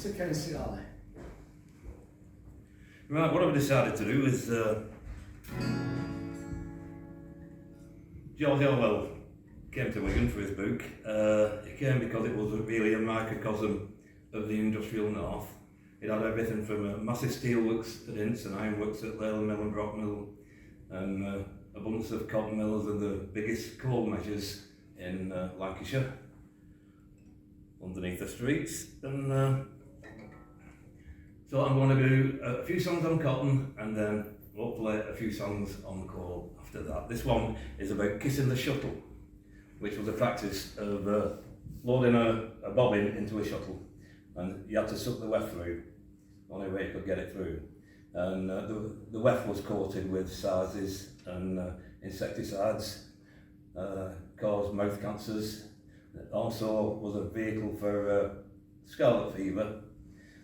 sequenziale. Right, what I've decided to do is George Orwell came to Wigan for his book. He came because it was really a microcosm of the industrial north. It had everything from massive steelworks at Ince and ironworks at Leyland Mill and Brock Mill, and a bunch of cotton mills and the biggest coal measures in Lancashire underneath the streets. And so I'm going to do a few songs on cotton and then hopefully a few songs on coal after that. This one is about kissing the shuttle, which was a practice of loading a bobbin into a shuttle, and you had to suck the weft through, only way you could get it through. And the weft was coated with sizes and insecticides, caused mouth cancers. It also was a vehicle for scarlet fever.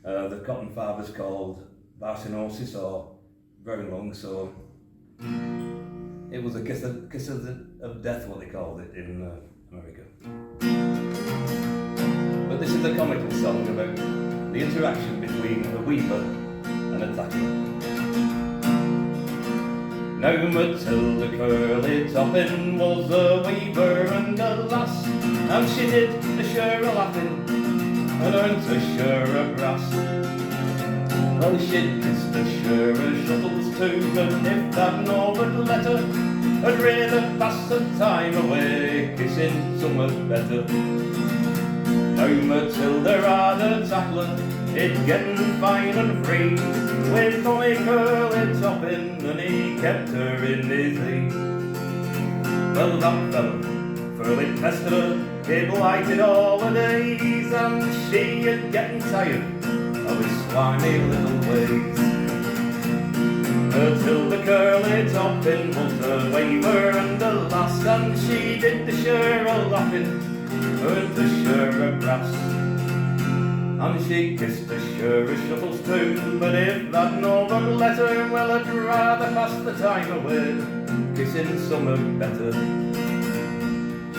The cotton fibres called barsinosis or brown lung, so it was a kiss of death, what they called it in America. But this is a comical song about the interaction between a weaver and a tackler. Now Matilda Curly-Toppin was a weaver and a lass, and she did a share of laughing and earned a share of brass. Well, she'd kissed a share of shuttles too, but if that no would let her, I'd rather pass the time away kissing someone better. Now Matilda had a tackler, it getting fine and free, with Tommy Curly-Toppin, and he kept her in his lee. Well, that fella fairly pestered her, he blighted all the days, and she had getting tired of his slimy little ways. Matilda Curly-Toppin was a waver and a lass, and she did the share of laughing, earned the share of brass. And she kissed the share of shuttles too, but if that no one let her, well, I'd rather pass the time away kissing someone better.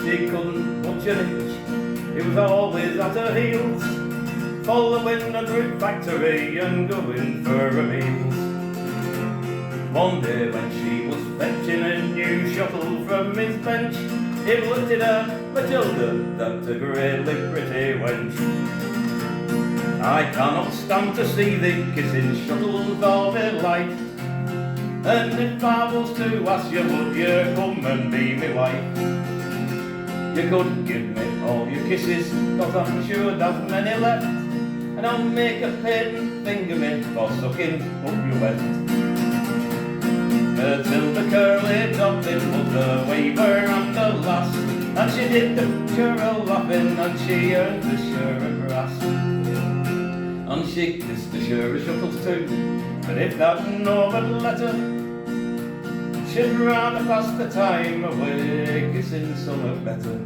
She couldn't budge an inch, it was always at her heels, following a brick factory and going for her meals. One day when she was fetching a new shuttle from his bench, he looked at her, Matilda, that's a greatly pretty wench. I cannot stand to see thee kissing shuttles all day life, and if I was to ask you, would you come and be my wife? You could give me all your kisses, cause I'm sure there's many left, and I'll make a patent finger me for sucking up your weft. Matilda Curly-Toppin was a waver and a lass, and she did the share of laughing, and she earned the share of brass. And she kissed the share of shuttles too, but if that no would let her, she'd rather pass the time away kissing someone better.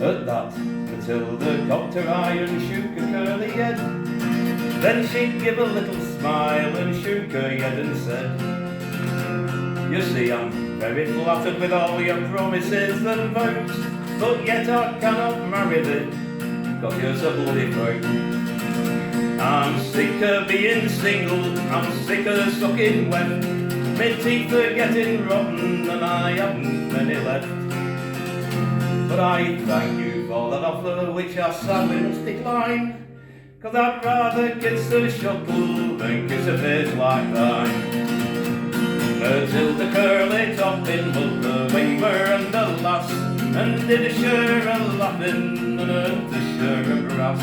At that, Matilda cocked her eye and shook her curly head. Then she'd give a little smile and shook her head and said, you see, I'm very flattered with all your promises and vows, but yet I cannot marry thee, cause you're so bloody proud. I'm sick of being single, I'm sick of sucking weft, my teeth are getting rotten and I haven't many left. But I thank you for that offer which I sadly must decline, cause I'd rather kiss a shuttle than kiss a face like thine. Matilda Curly-Toppin was a waver and a lass, and did a share of laughing and earned a share of brass.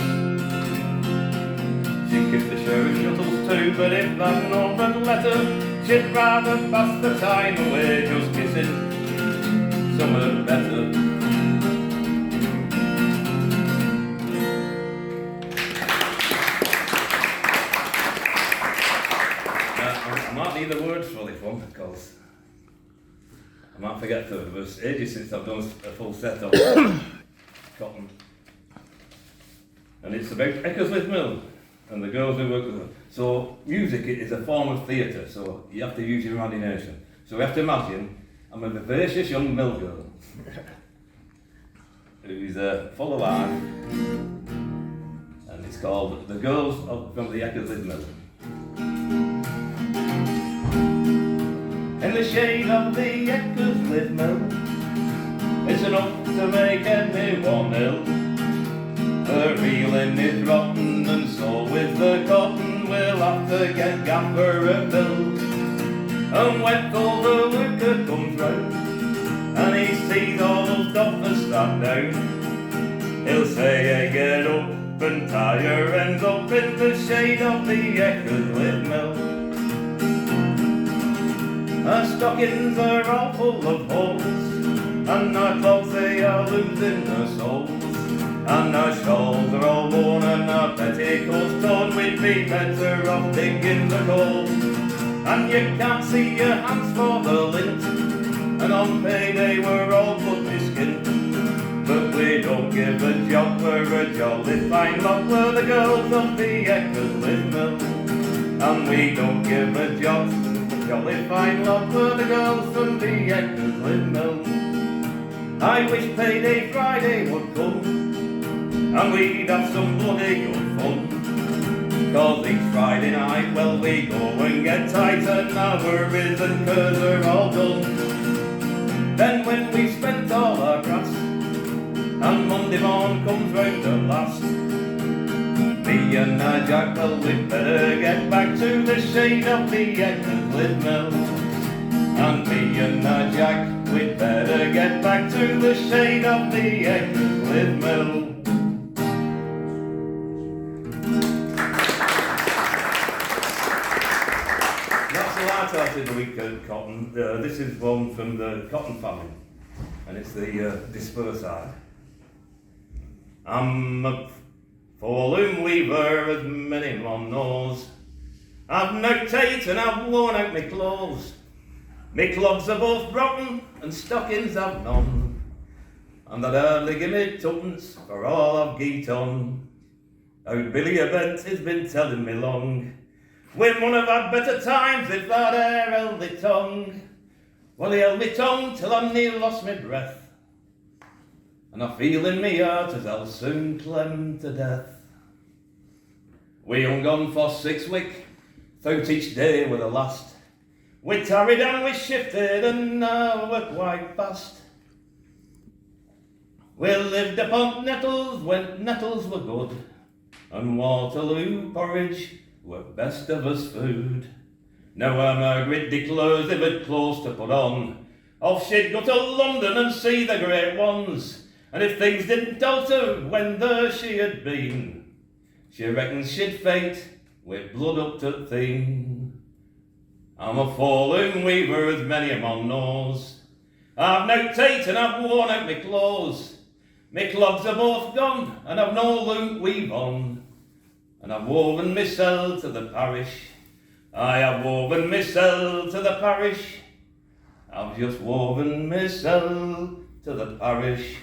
She kissed the share of shuttles too, but if that no would let her, she'd rather pass the time away just kissing someone better. I might need the words for this one, because I might forget to. It was ages since I've done a full set of cotton. And it's about Eckersley's Mill and the girls who work with them. So music is a form of theatre, so you have to use your imagination. So we have to imagine I'm a vivacious young mill girl who's full of art, and it's called The Girls from the Eckersley Mill. In the shade of the Eckersley Mill, it's enough to make anyone ill. The reeling is rotten, and so with the cotton we'll have to get Gaffer a bill. And when all the worker comes round, and he sees all those doffers sat down, he'll say, hey, get up and tie your ends up in the shade of the Eckersley Mill. Our stockings are all full of holes, and our clothes they are losing their souls, and our shawls are all worn and our petticoats torn. We'd be better off digging the coal. And you can't see your hands for the lint, and on payday we're all bloody skinned. But we don't give a job, we're a jolly fine lot, we're the girls of the Eckersley Mill. And we don't give a job, jolly fine lot, we're the girls from the Eckersley Mill. I wish payday Friday would come, and we'd have some bloody good fun. 'Cause each Friday night, well, we go and get tight, and our worries and curs are all done. Then when we've spent all our grass, and Monday morn comes round at last, me and our Jack, well, we'd better get back to the shade of the Eckersley Mill. And me and our Jack, we'd better get back to the shade of the Eckersley Mill. That's the last art of the week at Cotton. This is one from the Cotton family, and it's the disperse side. I'm a forloom weaver, as many one knows. I've no tate and I've worn out my clothes. Me clogs are both rotten and stockings I've none, and they'd hardly give me tuppence for all I've geet on. How Billy a Bent has been telling me long, we mun have had better times if that ere held me tongue. Well, he held me tongue till I near lost me breath, and I feel in me heart as I'll soon clem to death. We hung on for 6 weeks, thought each day were the last. We tarried and we shifted, and now we're quite fast. We lived upon nettles when nettles were good, and Waterloo porridge were best of us food. Now our Margaret declares if it close to put on, off she'd go to London and see the great ones. And if things didn't alter when there she had been, she reckons she'd faint with blood up to thing. I'm a forloom weaver, as many a man knows. I've no tate and I've worn out my clothes. My clogs are both gone and I've no loot weave on. And I've woven mysel to the parish. I have woven mysel to the parish. I've just woven mysel to the parish.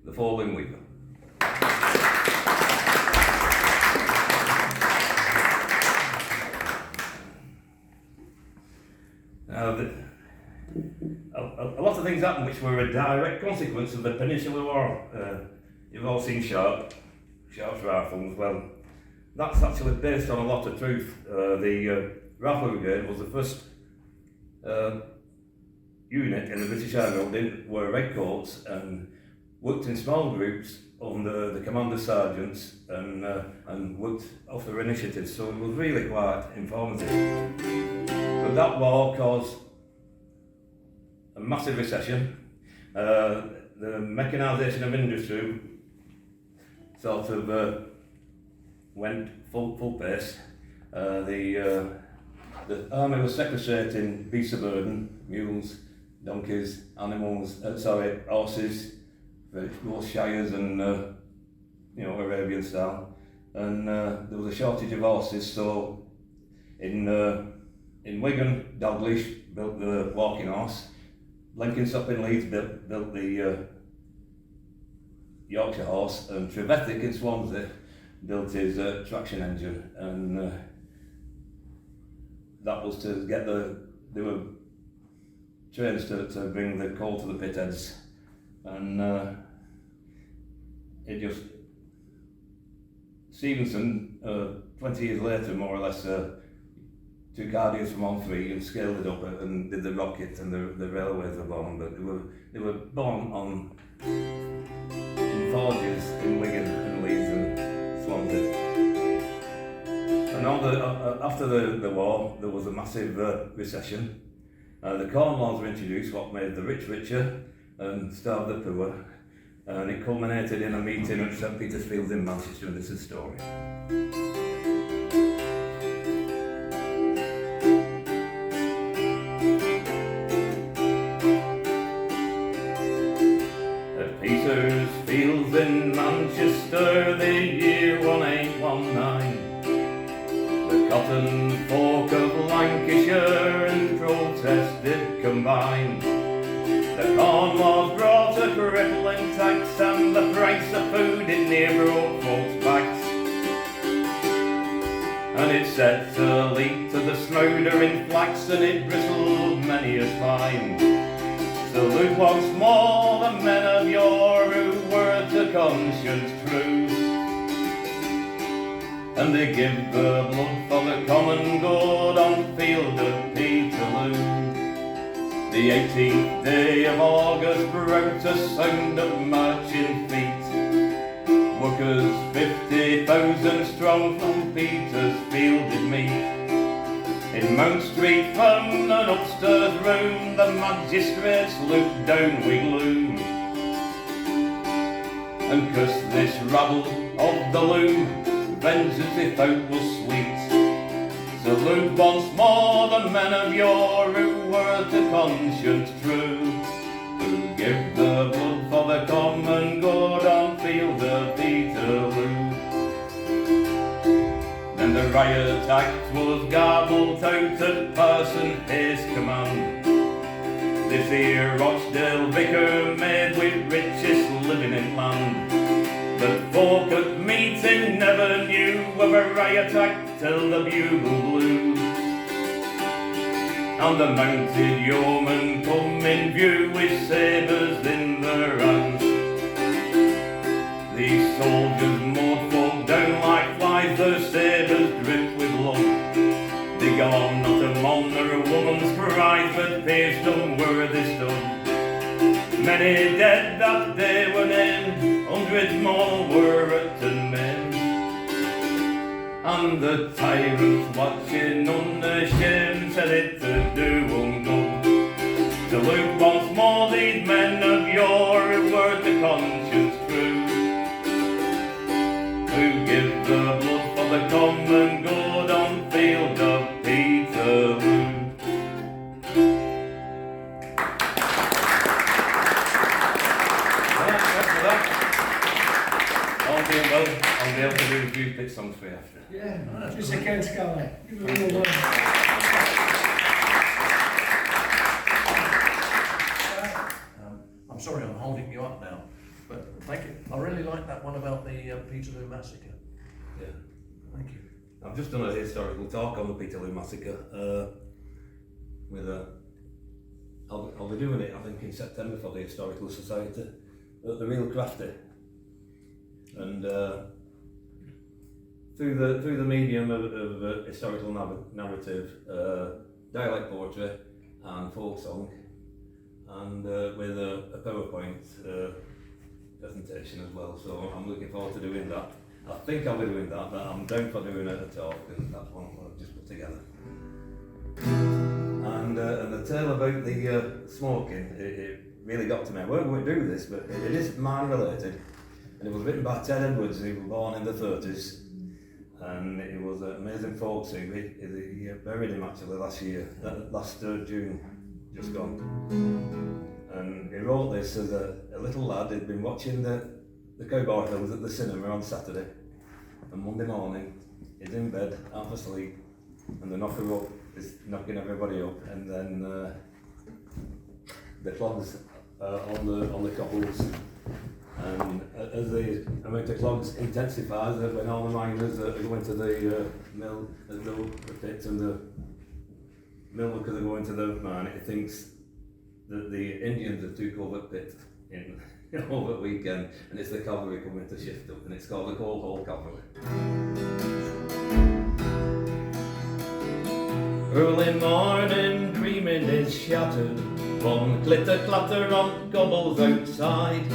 The forloom weaver. Now, a lot of things happened which were a direct consequence of the Peninsular War. You've all seen Sharp's rifles. Well, that's actually based on a lot of truth. The Rifle Brigade was the first unit in the British Army that wore red coats and worked in small groups under the commander sergeants and worked off their initiatives, so it was really quite informative. But that war caused a massive recession. The mechanization of industry sort of went full pace. The army was sequestrating beasts of burden, mules, donkeys, horses, both shires and Arabian style, and there was a shortage of horses. So in Wigan, Dalglish built the walking horse. Blenkinsop in Leeds built the Yorkshire horse, and Trevethik in Swansea built his traction engine, and that was to get they were trains to bring the coal to the pit heads, and it just, Stevenson, 20 years later, more or less, took ideas from on three and scaled it up and did the rocket and the railways were born, but they were born in forges in Wigan and Leeds and Swansea. And after the war, there was a massive recession. The Corn Laws were introduced, what made the rich richer and starved the poor. And it culminated in a meeting at St Peter's Fields in Manchester, and this is the story. At Peter's Fields in Manchester, the year 1819, the cotton folk of Lancashire and protest did combine. The corn was brought a crippling tax, and the price of food in near broke folks' backs. And it set a leak to the smouldering flax, and it bristled many a spine. Salute once more the men of yore who were to conscience true, and they give the blood for the common good on field of Peterloo. The 18th day of August brought a sound of marching feet. Workers 50,000 strong from Peter's Field did meet. In Mount Street from an upstairs room, the magistrates looked down with gloom, and cursed this rabble of the loom, vengeance they thought was sweet. Salute once more the men of yore who were to conscience true, who give the blood for the common good on field of Peterloo. Then the riot act was gabbled out at Parson Hayes' command. This here Rochdale vicar made with richest living in land, but folk at meeting never knew of a riot act till the bugle blew, and the mounted yeomen come in view with sabres in their hands. These soldiers mowed folk down like flies, their sabres dripped with blood. They gone not a man or a woman's prize, but pierced them where they stood. Many dead that day were named, hundreds more were written men, and the tyrants watching unashamed said it to do them good. Salute once more these men of yore who were to conscience true, who give the blood for the common good on field of Peterloo. I'll be able to do a few bit songs for you after. Yeah, just a Ken Sky. I'm sorry I'm holding you up now, but thank you. I really like that one about the Peterloo Massacre. Yeah. Thank you. I've just done a historical talk on the Peterloo Massacre with I'll be doing it I think in September for the Historical Society at the Real Crafty. And through the medium of historical narrative, dialect poetry and folk song, and with a PowerPoint presentation as well. So I'm looking forward to doing that. I think I'll be doing that, but I'm down for doing a talk, and that's one I've just put together. And the tale about the smoking, it really got to me. I won't go and do this, but it is mine related. And it was written by Ted Edwards, who was born in the 30s. And it was an amazing folk sing. He buried him actually last June, just gone. And he wrote this as a little lad. He'd been watching the cowboy films at the cinema on Saturday. And Monday morning, he's in bed, half asleep, and the knocker up is knocking everybody up. And then the clogs on the cobbles. And as the amount of clogs intensifies, when all the miners are going to the mill and the pits, and the mill workers are going to the mine, it thinks that the Indians have took over the pit in over the weekend, and it's the cavalry coming to shift up, and it's called the Coal Hall Cavalry. Early morning dreaming is shattered, one clitter clatter on gobbles outside,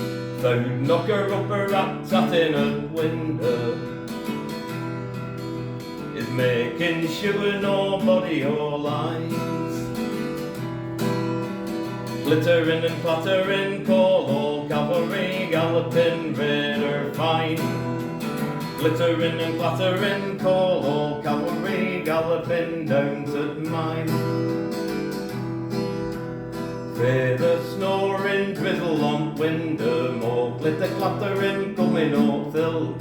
found knocker up a rat in a window, is making sure nobody all lies. Glittering and clattering, Coal Hall Cavalry, galloping red or fine. Glittering and clattering, Coal Hall Cavalry, galloping down to mine. Feather snoring, drizzle on window, more glitter clattering, coming up hill.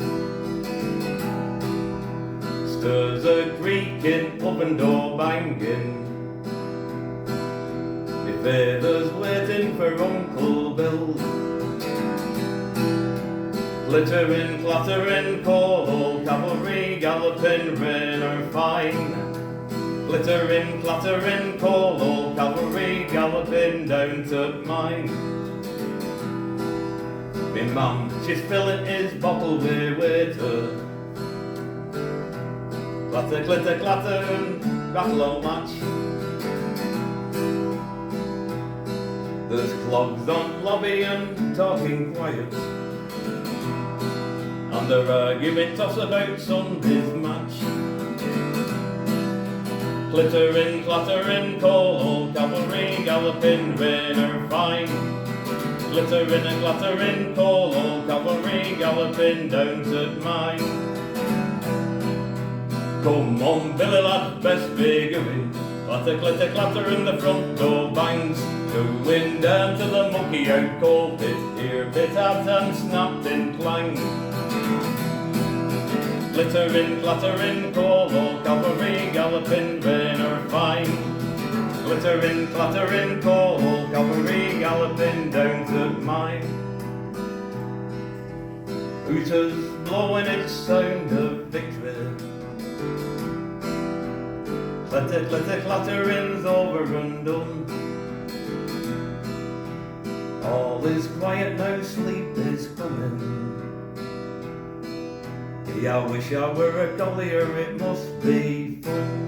Stirs a creaking, open door banging. My feathers waiting for Uncle Bill. Glittering, clattering, Coal Hall Cavalry, galloping rain or fine. Glittering, clattering, Coal Hall Cavalry, galloping down to mine. Me mum, she's filling his bottle with water. Clatter, glitter, clatter, and rattle on latch. There's clogs on lobby and talking quiet, and their argument toss about Sunday's match. Glittering, clattering, Coal Hall Cavalry, galloping rain or fine. Glittering and clattering, Coal Hall Cavalry, galloping down to mine. Come on, Billy lad, best be going. Clatter, glitter, clatter, and the front door bangs. Going down to the mucky out coal pit, here bit out and snapped in clang. Glittering, clattering, Coal Hall Cavalry, galloping rain or fine. Glittering, clattering, Coal Hall Cavalry, galloping down to mine. Hooters blowing its sound of victory. Clatter, clatter, clattering's over and done. All is quiet now, sleep is coming. Yeah, I wish I were a collier, it must be fun.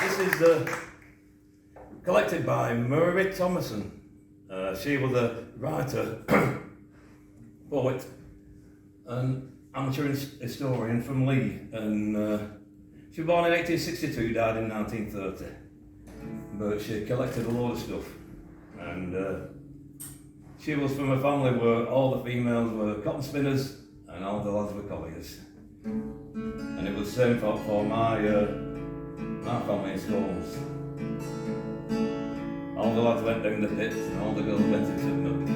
This is collected by Murray Thomason. She was a writer, poet, and amateur historian from Lee, and she was born in 1862, died in 1930. But she collected a load of stuff, and she was from a family where all the females were cotton spinners and all the lads were colliers. And it was the same for my family in schools. All the lads went down the pits and all the girls went into the milk.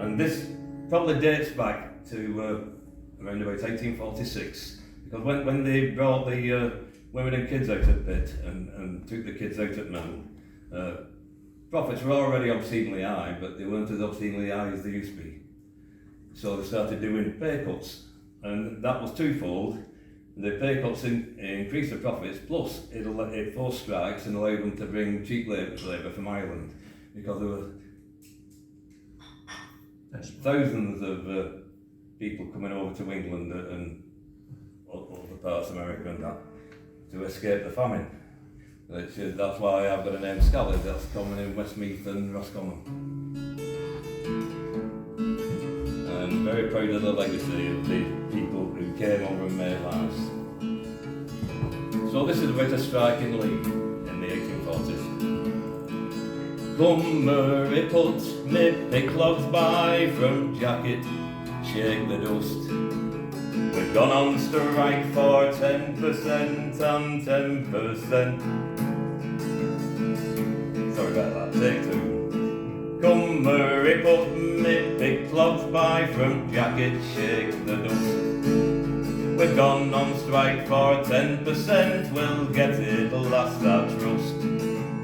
And this probably dates back to around about 1846, because when they brought the women and kids out of the pit and took the kids out at mill, profits were already obscenely high, but they weren't as obscenely high as they used to be. So they started doing pay cuts, and that was twofold. The pay cuts increased the profits, plus it forced strikes and allowed them to bring cheap labour from Ireland, because there were thousands of people coming over to England and other parts of America and that to escape the famine. That's why I've got a name Scally, that's common in Westmeath and Roscommon. And very proud of the legacy of the people who came over and made lives. So this is about a strike in Lee in the 1840s. Come Murray, put me picklogs by from jacket, shake the dust. We've gone on strike for 10% and 10%. Sorry about that, take two. Come Murray, put me picklogs by from jacket, shake the dust. We've gone on strike for 10%, we'll get it last I trust.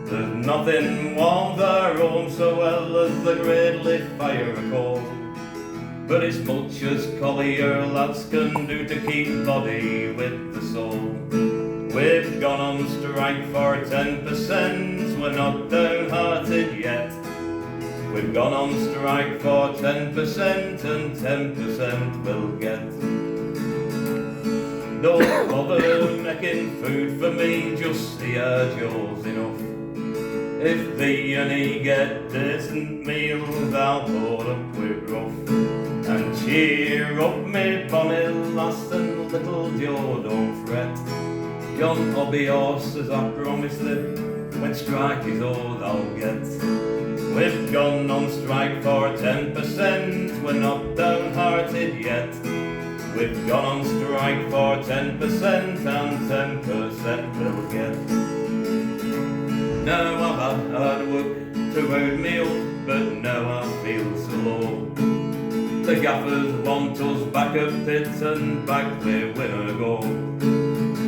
There's nothing warms our home so well as the great lit fire of coal. But it's much as collier lads can do to keep body with the soul. We've gone on strike for 10%, we're not downhearted yet. We've gone on strike for 10% and 10% we'll get. Don't bother making food for me, just the yours enough. If thee and he get decent meals, I'll put up with rough. And cheer up me bonny lass and little Joe, don't fret. Yon hobby horse as I promised thee, when strike is all I'll get. We've gone on strike for 10%, we're not downhearted yet. We've gone on strike for 10% and 10% we'll get. Now I've had hard work to round me up, but now I feel so low. The gaffers want us back a pit and back where we'll go.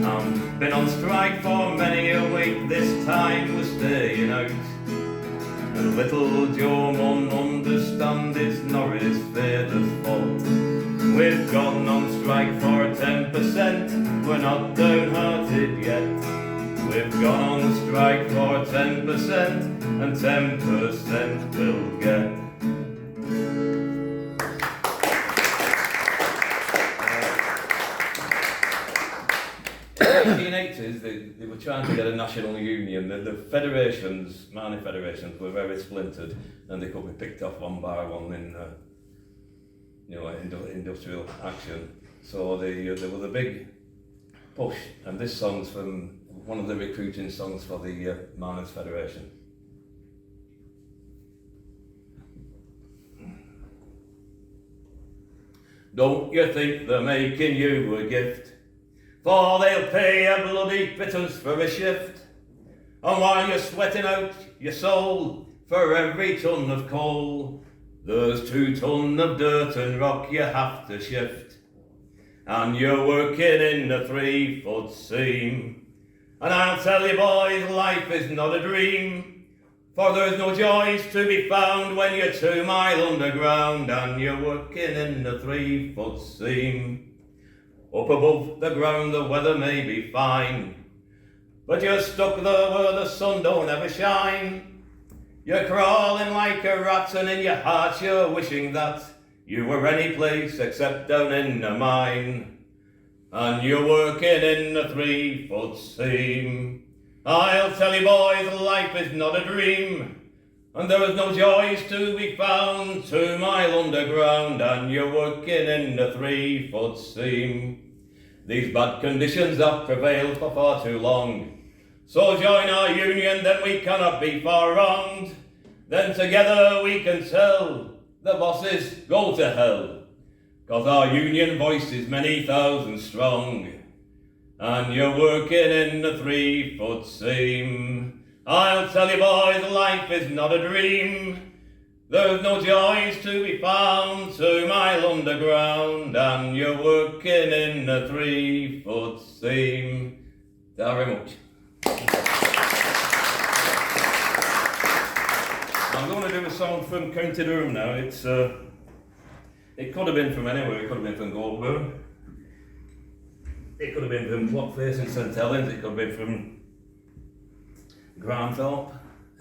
I've been on strike for many a week, this time we're staying out. And little Joe mun understand it's not his father's fault. We've gone on strike for 10%, we're not downhearted yet. We've gone on strike for 10% and 10% we'll get. 1880s, they were trying to get a national union. The federations, minor federations, were very splintered, and they could be picked off one by one in, industrial action. So there was a big push, and this song's from one of the recruiting songs for the Miners' Federation. Don't you think they're making you a gift? For they'll pay you bloody pittance for a shift. And while you're sweating out your soul for every ton of coal, there's 2 ton of dirt and rock you have to shift. And you're working in a 3-foot seam. And I'll tell you boys, life is not a dream, for there's no joys to be found when you're 2 mile underground and you're working in a 3-foot seam. Up above the ground the weather may be fine, but you're stuck there where the sun don't ever shine. You're crawling like a rat, and in your heart you're wishing that you were any place except down in a mine. And you're working in a 3-foot seam. I'll tell you boys, life is not a dream, and there is no joys to be found 2 mile underground, and you're working in a 3-foot seam. These bad conditions have prevailed for far too long, so join our union, then we cannot be far wronged. Then together we can tell the bosses go to hell, 'cause our union voice is many thousand strong. And you're working in a 3-foot seam. I'll tell you boys, life is not a dream. There's no joys to be found 2 mile underground, and you're working in a 3-foot seam. Thank you very much. I'm going to do a song from County Durham now. It could have been from anywhere. It could have been from Goldburn. It could have been from Blockface in St Helens. It could have been from Granthorpe,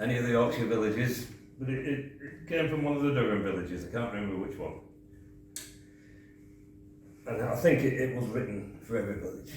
any of the Yorkshire villages. But it came from one of the Durham villages. I can't remember which one. And I think it was written for every village.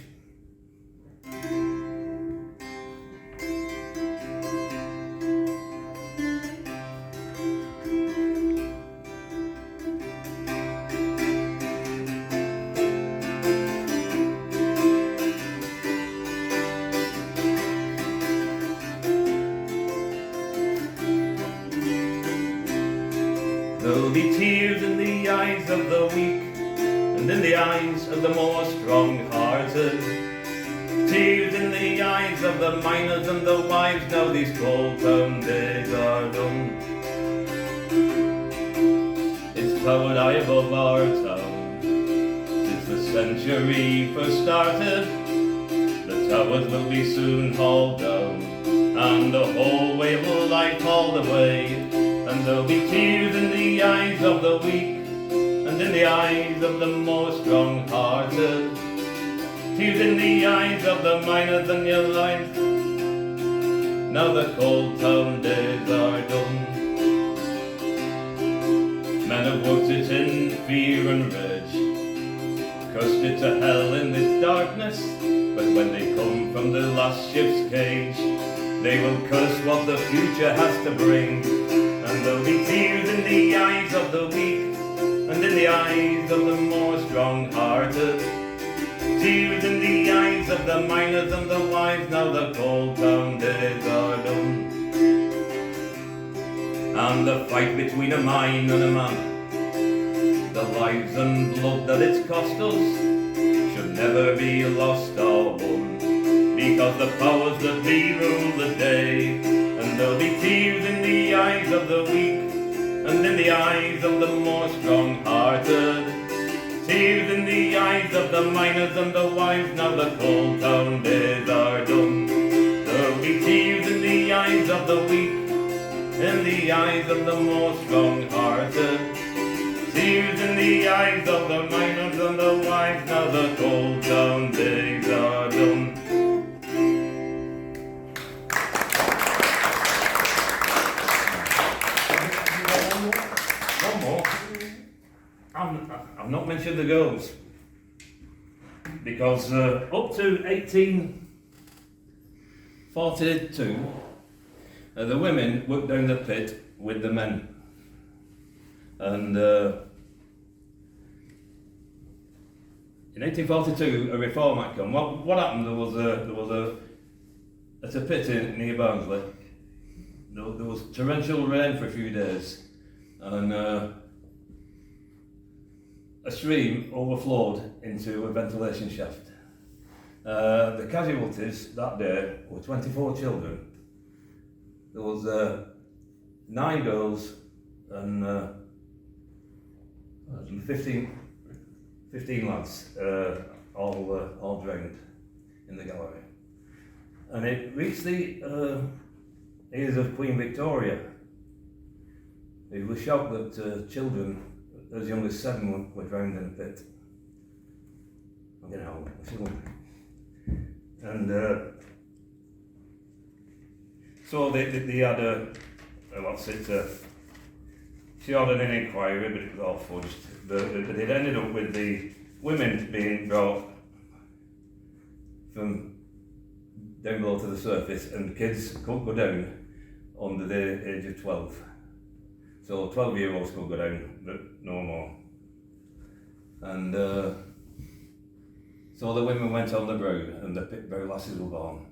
There'll be tears in the eyes of the weak, and in the eyes of the more strong-hearted. Tears in the eyes of the miners and the wives, now these cold town days are done. It's towered high above our town since the century first started. The towers will be soon hauled down, and the whole way of life hauled away. And there'll be tears in the eyes of the weak, and in the eyes of the more strong-hearted. tears in the eyes of the miners and your lines. Now the cold town days are done. Men have worked it in fear and rage, cursed it to hell in this darkness, but when they come from the last ship's cage, they will curse what the future has to bring. And there'll be tears in the eyes of the weak, and in the eyes of the more strong-hearted. Tears in the eyes of the miners and the wise. Now the cold town days are done. And the fight between a mine and a man, the lives and blood that it's cost us, should never be lost or won, because the powers that be rule the day. And there'll be tears in the eyes of the weak, and in the eyes of the more strong-hearted. Tears in the eyes of the miners and the wise. Now the cold town days are done. There'll be tears in the eyes of the weak, in the eyes of the more strong-hearted. Tears in the eyes of the miners and the wise. Now the cold town days are done. One more. I've not mentioned the girls, because up to 1842, the women worked down the pit with the men. And in 1842, a reform act came. What happened? There was at a pit near Barnsley. There was torrential rain for a few days, and a stream overflowed into a ventilation shaft. The casualties that day were 24 children. There was 9 girls and 15 lads, all drowned in the gallery. And it reached the ears of Queen Victoria, who was shocked that children as young as 7 were drowned in a pit. I'm getting old. And so they had she ordered an inquiry, but it was all fudged. But it ended up with the women being brought from down below to the surface, and kids couldn't go down under the age of 12. So 12-year-olds could go down, but no more. And so the women went on the brow, and the Pitbrow lasses were born.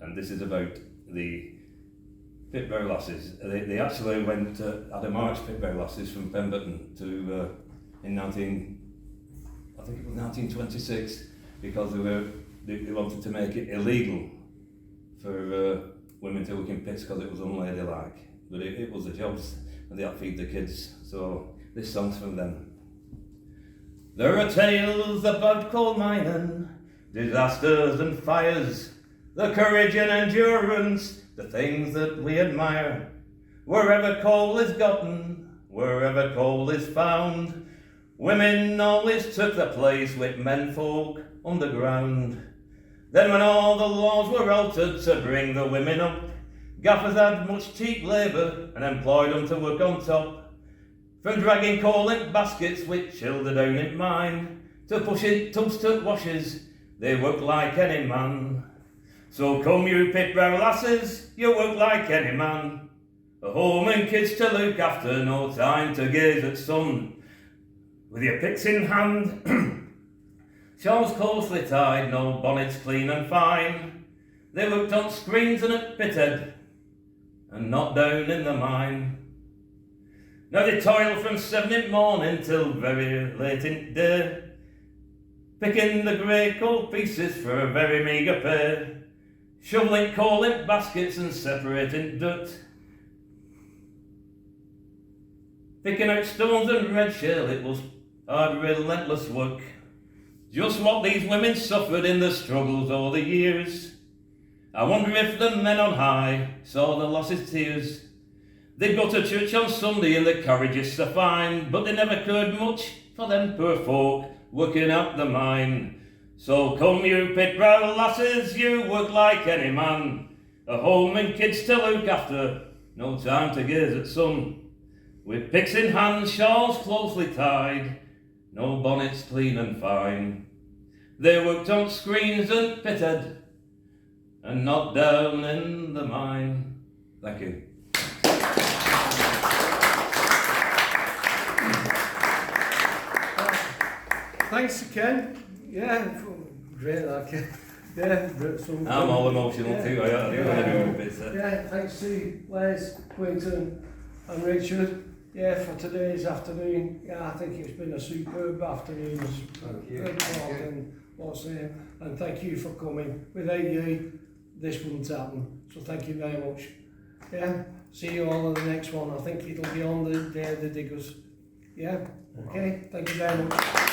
And this is about the Pitbrow lasses. They actually went had a march Pitbrow lasses from Pemberton to in 1926, because they wanted to make it illegal for women to work in pits because it was unladylike. But it was the jobs, and they had to feed the kids. So this song's from them. There are tales about coal mining, disasters and fires, the courage and endurance, the things that we admire. Wherever coal is gotten, wherever coal is found, women always took the place with menfolk underground. Then when all the laws were altered to bring the women up, gaffers had much cheap labour and employed them to work on top. From dragging coal in baskets with children down in mine, to pushing tubs to washes, they worked like any man. So come you Pitbrow lasses, you work like any man. A home and kids to look after, no time to gaze at sun. With your picks in hand, shawls closely tied, no bonnets clean and fine. They worked on screens and at pithead, and not down in the mine. Now they toil from 7 in morning till very late in day, picking the grey coal pieces for a very meagre pay, shoveling coal in baskets and separating dirt, picking out stones and red shale. It was hard, relentless work, just what these women suffered in the struggles o'er the years. I wonder if the men on high saw the lasses' tears. They'd go to church on Sunday in the carriages so fine, but they never cared much for them poor folk working out the mine. So come you pit brow lasses, you work like any man, a home and kids to look after, no time to gaze at sun. With picks in hand, shawls closely tied, no bonnets clean and fine. They worked on screens and pitted, and not down in the mine. Thank you. Thanks to Ken. Yeah, great that Ken. Yeah, I'm all emotional too, I don't know what to do with bits there. Yeah, thanks to Les, Quentin and Richard. Yeah, for today's afternoon. Yeah, I think it's been a superb afternoon. Thank you. And thank you for coming. Without you, this wouldn't happen. So thank you very much. Yeah, see you all in the next one. I think it'll be on the Day of the Diggers. Yeah, okay, thank you very much.